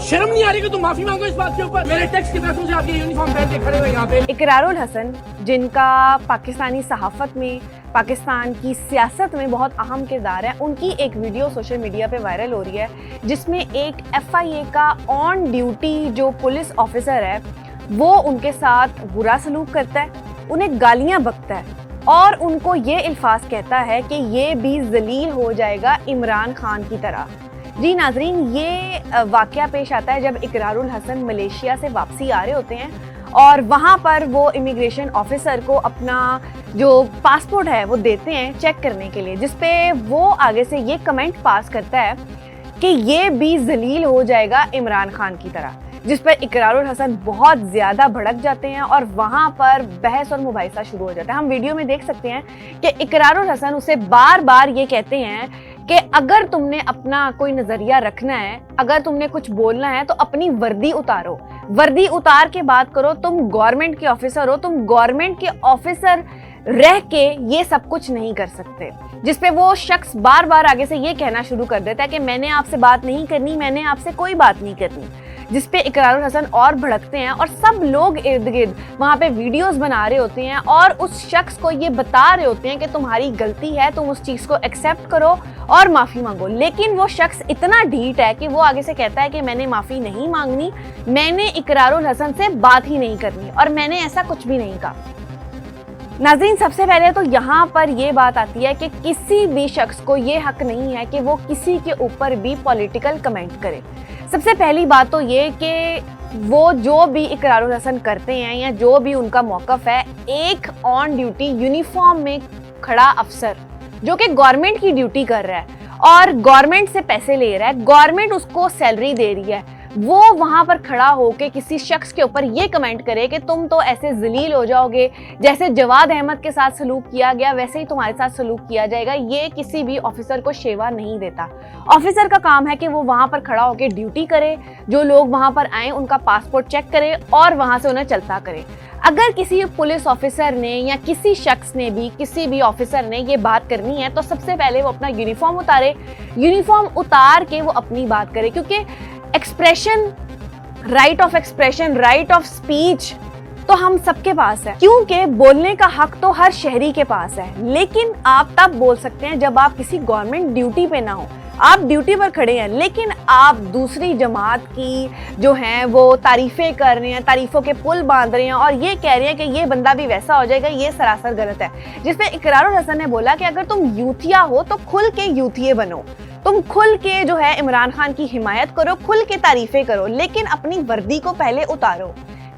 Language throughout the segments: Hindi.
शर्म नहीं आ रही कि तुम माफी मांगो इस बात के ऊपर? मेरे टैक्स के पैसों से आप ये यूनिफॉर्म पहन के खड़े हुए यहाँ पे। इकरारुल हसन, जिनका पाकिस्तानी सहाफत में, पाकिस्तान की सियासत में बहुत अहम किरदार है, उनकी एक वीडियो सोशल मीडिया पे वायरल हो रही है जिसमें एक FIA का ऑन ड्यूटी जो पुलिस ऑफिसर है वो उनके साथ बुरा सलूक करता है, उन्हें गालियां बकता है और उनको ये अल्फाज कहता है कि ये भी जलील हो जाएगा इमरान खान की तरह। जी नाजरीन, ये वाक़या पेश आता है जब इकरारुल हसन मलेशिया से वापसी आ रहे होते हैं और वहाँ पर वो इमिग्रेशन ऑफिसर को अपना जो पासपोर्ट है वो देते हैं चेक करने के लिए, जिसपे वो आगे से ये कमेंट पास करता है कि ये भी जलील हो जाएगा इमरान खान की तरह, जिस पर इकरारुल हसन बहुत ज़्यादा भड़क जाते हैं और वहाँ पर बहस और मुबाहिसा शुरू हो जाता है। हम वीडियो में देख सकते हैं कि इकरारुल हसन उसे बार बार ये कहते हैं कि अगर तुमने अपना कोई नज़रिया रखना है, अगर तुमने कुछ बोलना है तो अपनी वर्दी उतारो, वर्दी उतार के बात करो, तुम गवर्नमेंट के ऑफिसर हो, तुम गवर्नमेंट के ऑफिसर रह के ये सब कुछ नहीं कर सकते। जिसपे वो शख्स बार बार आगे से ये कहना शुरू कर देता है कि मैंने आपसे बात नहीं करनी, मैंने आपसे कोई बात नहीं करनी, जिसपे इकरारुल हसन और भड़कते हैं और सब लोग इर्द गिर्द वहाँ पे वीडियोस बना रहे होते हैं और उस शख्स को ये बता रहे होते हैं कि तुम्हारी गलती है, तुम उस चीज़ को एक्सेप्ट करो और माफ़ी मांगो। लेकिन वो शख्स इतना ढीठ है कि वो आगे से कहता है कि मैंने माफ़ी नहीं मांगनी, मैंने इकरारुल हसन से बात ही नहीं करनी और मैंने ऐसा कुछ भी नहीं कहा। नाज़रीन, सबसे पहले तो यहाँ पर ये बात आती है कि किसी भी शख्स को ये हक नहीं है कि वो किसी के ऊपर भी पॉलिटिकल कमेंट करे। सबसे पहली बात तो ये कि वो जो भी इकरारुल हसन करते हैं या जो भी उनका मौक़िफ़ है, एक ऑन ड्यूटी यूनिफॉर्म में खड़ा अफसर जो कि गवर्नमेंट की ड्यूटी कर रहा है और गवर्नमेंट से पैसे ले रहा है, गवर्नमेंट उसको सैलरी दे रही है, वो वहाँ पर खड़ा होकर किसी शख्स के ऊपर ये कमेंट करे कि तुम तो ऐसे जलील हो जाओगे, जैसे जवाद अहमद के साथ सलूक किया गया वैसे ही तुम्हारे साथ सलूक किया जाएगा, ये किसी भी ऑफिसर को शेवा नहीं देता। ऑफिसर का काम है कि वो वहाँ पर खड़ा होकर ड्यूटी करे, जो लोग वहाँ पर आए उनका पासपोर्ट चेक करे और वहाँ से उन्हें चलता करे। अगर किसी पुलिस ऑफिसर ने या किसी शख्स ने भी, किसी भी ऑफिसर ने ये बात करनी है तो सबसे पहले वो अपना यूनिफॉर्म उतारे, यूनिफॉर्म उतार के वो अपनी बात करे, क्योंकि expression, right of expression, right of speech तो हम सबके पास है, क्योंकि बोलने का हक तो हर शहरी के पास है। लेकिन आप तब बोल सकते हैं जब आप किसी गवर्नमेंट ड्यूटी पे ना हो, आप ड्यूटी पर खड़े हैं लेकिन आप दूसरी जमात की जो हैं वो तारीफ़ें कर रहे हैं, तारीफ़ों के पुल बांध रहे हैं और ये कह रहे हैं कि ये बंदा भी वैसा हो जाएगा, ये सरासर गलत है। जिसपे इकरारुल हसन ने बोला कि अगर तुम यूथिया हो तो खुल के यूथिये बनो, तुम खुल के जो है इमरान खान की हिमायत करो, खुल के तारीफ़ें करो, लेकिन अपनी वर्दी को पहले उतारो।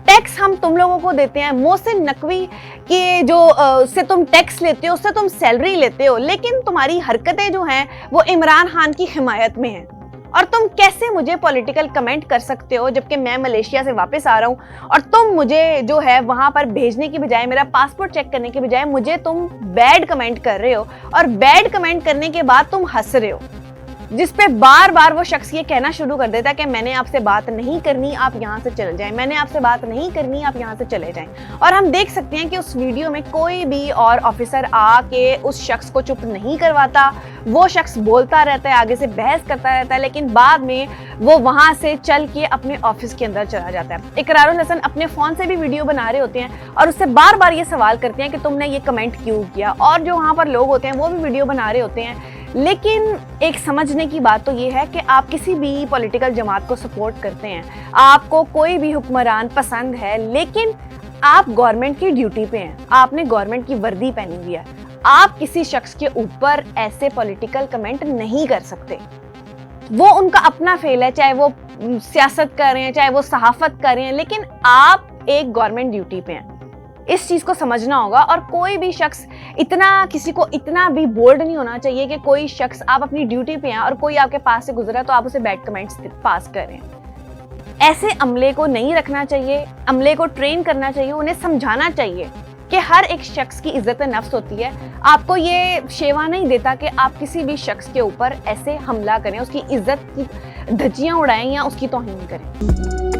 टैक्स हम तुम लोगों को देते हैं, मोहसिन नकवी के जो से तुम टैक्स लेते हो, उससे तुम सैलरी लेते हो, लेकिन तुम्हारी हरकतें जो हैं वो इमरान खान की हिमायत में हैं। और तुम कैसे मुझे पॉलिटिकल कमेंट कर सकते हो जबकि मैं मलेशिया से वापस आ रहा हूँ और तुम मुझे जो है वहाँ पर भेजने की बजाय, मेरा पासपोर्ट चेक करने की बजाय मुझे तुम बैड कमेंट कर रहे हो और बैड कमेंट करने के बाद तुम हंस रहे हो। जिस पे बार बार वो शख्स ये कहना शुरू कर देता है कि मैंने आपसे बात नहीं करनी, आप यहाँ से चले जाएं, मैंने आपसे बात नहीं करनी, आप यहाँ से चले जाएं। और हम देख सकते हैं कि उस वीडियो में कोई भी और ऑफिसर आके उस शख्स को चुप नहीं करवाता, वो शख्स बोलता रहता है, आगे से बहस करता रहता है, लेकिन बाद में वो वहाँ से चल के अपने ऑफिस के अंदर चला जाता है। इकरारुल हसन अपने फ़ोन से भी वीडियो बना रहे होते हैं और उससे बार बार ये सवाल करते हैं कि तुमने ये कमेंट क्यों किया, और जो वहाँ पर लोग होते हैं वो भी वीडियो बना रहे होते हैं। लेकिन एक समझने की बात तो ये है कि आप किसी भी पॉलिटिकल जमात को सपोर्ट करते हैं, आपको कोई भी हुक्मरान पसंद है, लेकिन आप गवर्नमेंट की ड्यूटी पे हैं, आपने गवर्नमेंट की वर्दी पहनी हुई है, आप किसी शख्स के ऊपर ऐसे पॉलिटिकल कमेंट नहीं कर सकते। वो उनका अपना फेल है, चाहे वो सियासत कर रहे हैं, चाहे वो सहाफत कर रहे हैं, लेकिन आप एक गवर्नमेंट ड्यूटी पे हैं। इस चीज़ को समझना होगा और कोई भी शख्स किसी को इतना भी बोल्ड नहीं होना चाहिए कि कोई शख्स, आप अपनी ड्यूटी पे हैं और कोई आपके पास से गुजरा तो आप उसे बैड कमेंट्स पास करें। ऐसे अमले को नहीं रखना चाहिए, अमले को ट्रेन करना चाहिए, उन्हें समझाना चाहिए कि हर एक शख्स की इज्जत नफ्स होती है। आपको ये शेवा नहीं देता कि आप किसी भी शख्स के ऊपर ऐसे हमला करें, उसकी इज्जत की धज्जियां उड़ाएं या उसकी तौहीन करें।